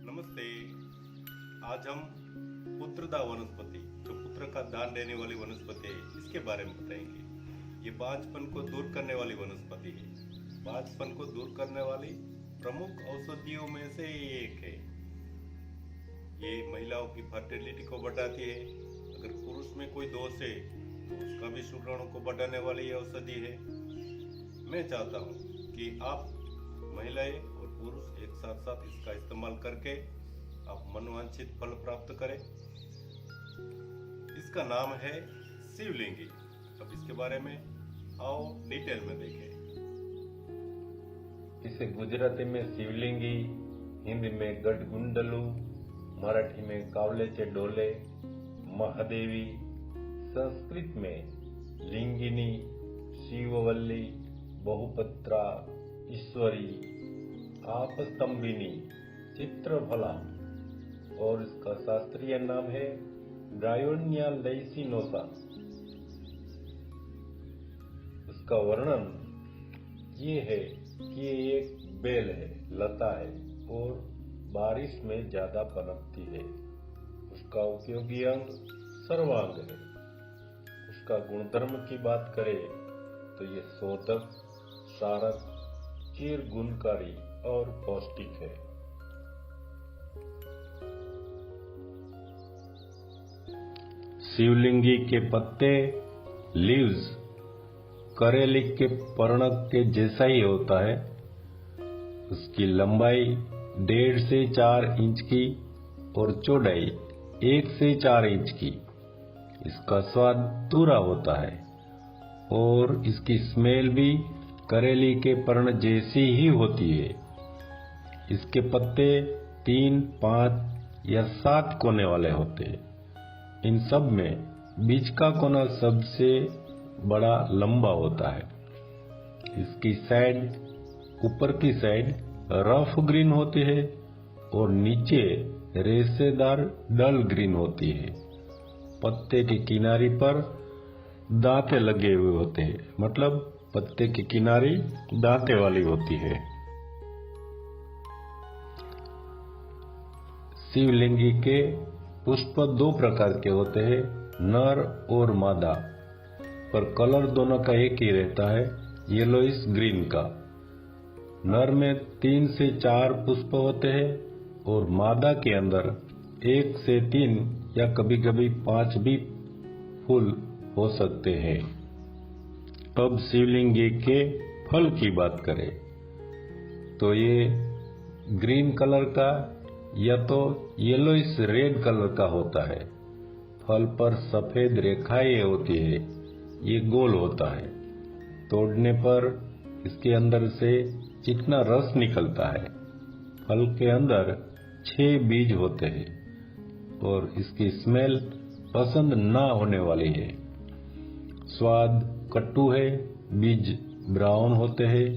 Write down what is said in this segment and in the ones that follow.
नमस्ते। आज हम पुत्रदा वनस्पति, जो पुत्र का दान देने वाली वनस्पति है, इसके बारे में बताएंगे। ये बांझपन को दूर करने वाली वनस्पति है। बांझपन को दूर करने वाली प्रमुख औषधियों में से एक है। ये महिलाओं की फर्टिलिटी को बढ़ाती है। अगर पुरुष में कोई दोष है तो उसका भी शुक्राणु को बढ़ाने वाली ये औषधि है। मैं चाहता हूँ कि आप महिलाएं और पुरुष एक साथ साथ इसका इस्तेमाल करके आप मनवांछित फल प्राप्त करें। इसका नाम है शिवलिंगी। अब इसके बारे में आओ डिटेल में देखें। इसे गुजराती में शिवलिंगी, हिंदी में गढ़गुंडलू, मराठी में कावलेचे डोले, महादेवी, संस्कृत में लिंगिनी, शिववल्ली, बहुपत्रा, ईश्वरी, आपस्तंभिनी, चित्रफला और इसका शास्त्रीय नाम है ब्रायोनिया लैसिनोसा। इसका वर्णन ये है कि ये एक बेल है, लता है और बारिश में ज्यादा पनपती है। उसका उपयोगी अंग सर्वांग है। उसका गुणधर्म की बात करें तो ये शोधक, सारक, चिर गुणकारी और पौष्टिक है। शिवलिंगी के पत्ते, लीव्स, करेली के पर्णक के जैसा ही होता है। उसकी लंबाई 1.5 से 4 इंच की और चौड़ाई 1 से 4 इंच की। इसका स्वाद तुरा होता है और इसकी स्मेल भी करेली के पर्ण जैसी ही होती है। इसके पत्ते 3, 5 या 7 कोने वाले होते हैं। इन सब में बीच का कोना सबसे बड़ा लंबा होता है। इसकी साइड, ऊपर की साइड रफ ग्रीन होती है और नीचे रेशेदार डल ग्रीन होती है। पत्ते की किनारी पर दांते लगे हुए होते हैं, मतलब पत्ते की किनारी दांते वाली होती है। शिवलिंगी के पुष्प 2 प्रकार के होते हैं, नर और मादा, पर कलर दोनों का एक ही रहता है, येलोइश ग्रीन का। नर में 3 से 4 पुष्प होते हैं और मादा के अंदर 1 से 3 या कभी कभी 5 भी फूल हो सकते हैं। अब शिवलिंगी के फल की बात करें तो ये ग्रीन कलर का या तो येलोइश रेड कलर का होता है। फल पर सफेद रेखाएं होती है। ये गोल होता है। तोड़ने पर इसके अंदर से चिकना रस निकलता है। फल के अंदर 6 बीज होते हैं और इसकी स्मेल पसंद ना होने वाली है। स्वाद कटु है। बीज ब्राउन होते हैं।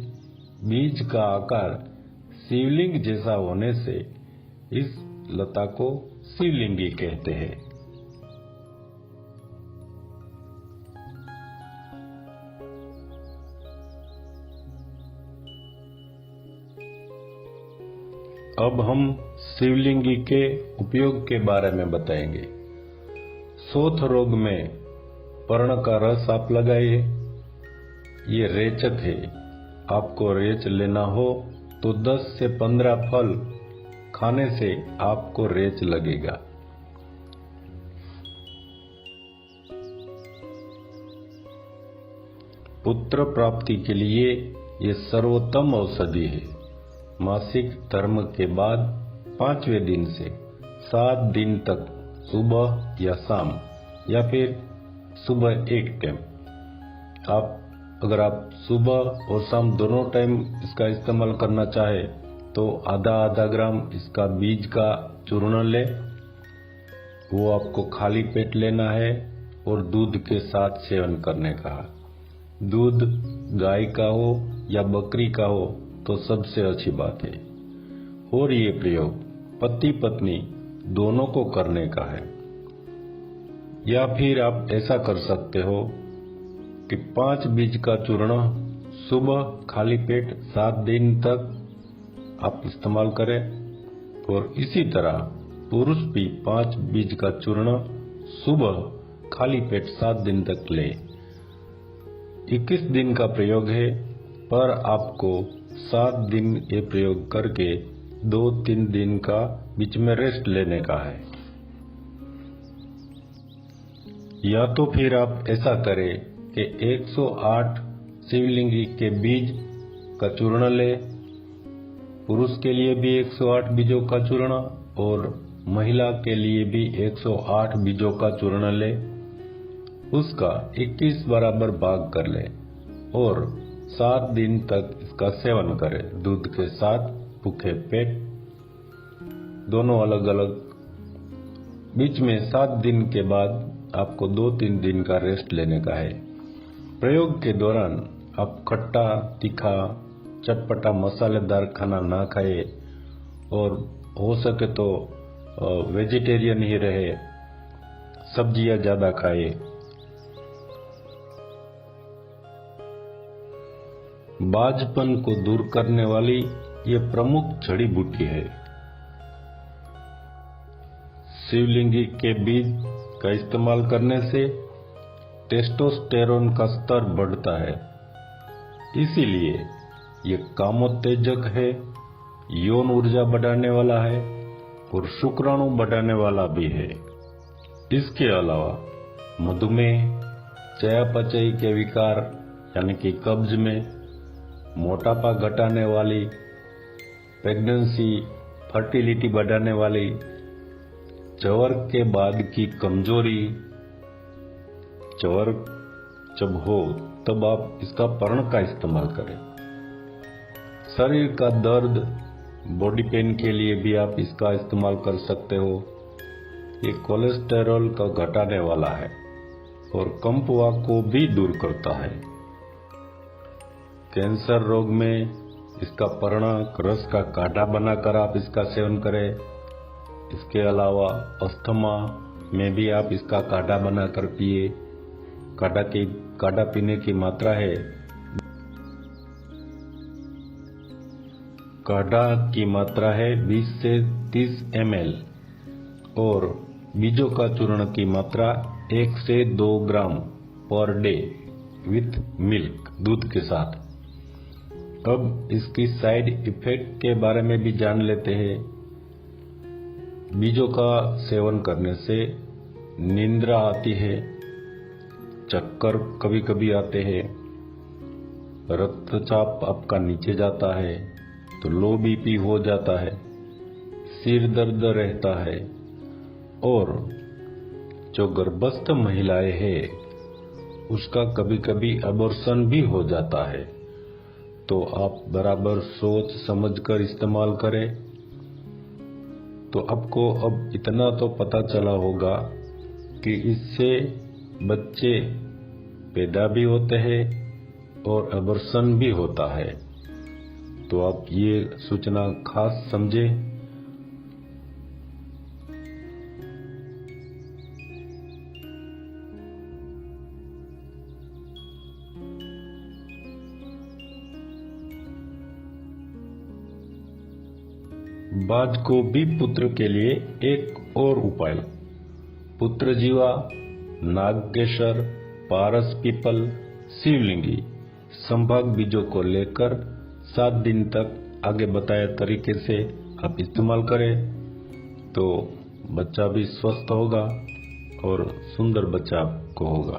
बीज का आकार शिवलिंग जैसा होने से इस लता को शिवलिंगी कहते हैं। अब हम शिवलिंगी के उपयोग के बारे में बताएंगे। शोथ रोग में पर्ण का रस आप लगाइए। ये रेचक है। आपको रेच लेना हो तो 10 से 15 फल खाने से आपको रेच लगेगा। पुत्र प्राप्ति के लिए ये सर्वोत्तम औषधि है। मासिक धर्म के बाद 5वें दिन से 7 दिन तक सुबह या शाम या फिर सुबह एक टाइम अगर आप सुबह और शाम दोनों टाइम इसका इस्तेमाल करना चाहे तो आधा ग्राम इसका बीज का चूर्ण ले। वो आपको खाली पेट लेना है और दूध के साथ सेवन करने का। दूध गाय का हो या बकरी का हो तो सबसे अच्छी बात है। और ये प्रयोग पति पत्नी दोनों को करने का है। या फिर आप ऐसा कर सकते हो कि 5 बीज का चूर्ण सुबह खाली पेट 7 दिन तक आप इस्तेमाल करें। और इसी तरह पुरुष भी 5 बीज का चूर्ण सुबह खाली पेट 7 दिन तक ले। 21 दिन का प्रयोग है, पर आपको 7 दिन ये प्रयोग करके 2-3 दिन का बीच में रेस्ट लेने का है। या तो फिर आप ऐसा करें कि 108 शिवलिंगी के बीज का चूर्ण ले। पुरुष के लिए भी 108 बीजों का चूर्ण और महिला के लिए भी 108 बीजों का चूर्ण ले। उसका 21 बराबर भाग कर ले और 7 दिन तक इसका सेवन करें, दूध के साथ भूखे पेट, दोनों अलग अलग। बीच में 7 दिन के बाद आपको 2-3 दिन का रेस्ट लेने का है। प्रयोग के दौरान आप खट्टा, तीखा, चटपटा, मसालेदार खाना ना खाए और हो सके तो वेजिटेरियन ही रहे, सब्जियां ज्यादा खाए। बाझपन को दूर करने वाली ये प्रमुख जड़ी बूटी है। शिवलिंगी के बीज का इस्तेमाल करने से टेस्टोस्टेरोन का स्तर बढ़ता है, इसीलिए ये कामोत्तेजक है, यौन ऊर्जा बढ़ाने वाला है और शुक्राणु बढ़ाने वाला भी है। इसके अलावा मधुमेह, चयापचय के विकार यानी कि कब्ज में, मोटापा घटाने वाली, प्रेगनेंसी, फर्टिलिटी बढ़ाने वाली, चवर के बाद की कमजोरी, चवर जब हो तब आप इसका पर्ण का इस्तेमाल करें। शरीर का दर्द, बॉडी पेन के लिए भी आप इसका इस्तेमाल कर सकते हो। ये कोलेस्टेरॉल का घटाने वाला है और कंपवात को भी दूर करता है। कैंसर रोग में इसका पर्ण रस का काढ़ा बनाकर आप इसका सेवन करें। इसके अलावा अस्थमा में भी आप इसका काढ़ा बनाकर पिए। काढ़ा पीने की मात्रा है, काढ़ा की मात्रा है 20 से 30 ml और बीजों का चूर्ण की मात्रा 1 से 2 ग्राम पर डे विथ मिल्क, दूध के साथ। अब इसकी साइड इफेक्ट के बारे में भी जान लेते हैं। बीजों का सेवन करने से निंद्रा आती है, चक्कर कभी कभी आते हैं, रक्तचाप आपका नीचे जाता है तो लो बीपी हो जाता है, सिर दर्द रहता है और जो गर्भस्थ महिलाएं हैं उसका कभी कभी अबॉर्शन भी हो जाता है। तो आप बराबर सोच समझकर इस्तेमाल करें। तो आपको अब इतना तो पता चला होगा कि इससे बच्चे पैदा भी होते हैं और अबॉर्शन भी होता है। तो आप ये सूचना खास समझे। बाज को भी पुत्र के लिए एक और उपाय, पुत्र जीवा, नागकेशर, पारस पीपल, शिवलिंगी, संभाग बीजों को लेकर 7 दिन तक आगे बताए तरीके से आप इस्तेमाल करें तो बच्चा भी स्वस्थ होगा और सुंदर बच्चा आपको होगा।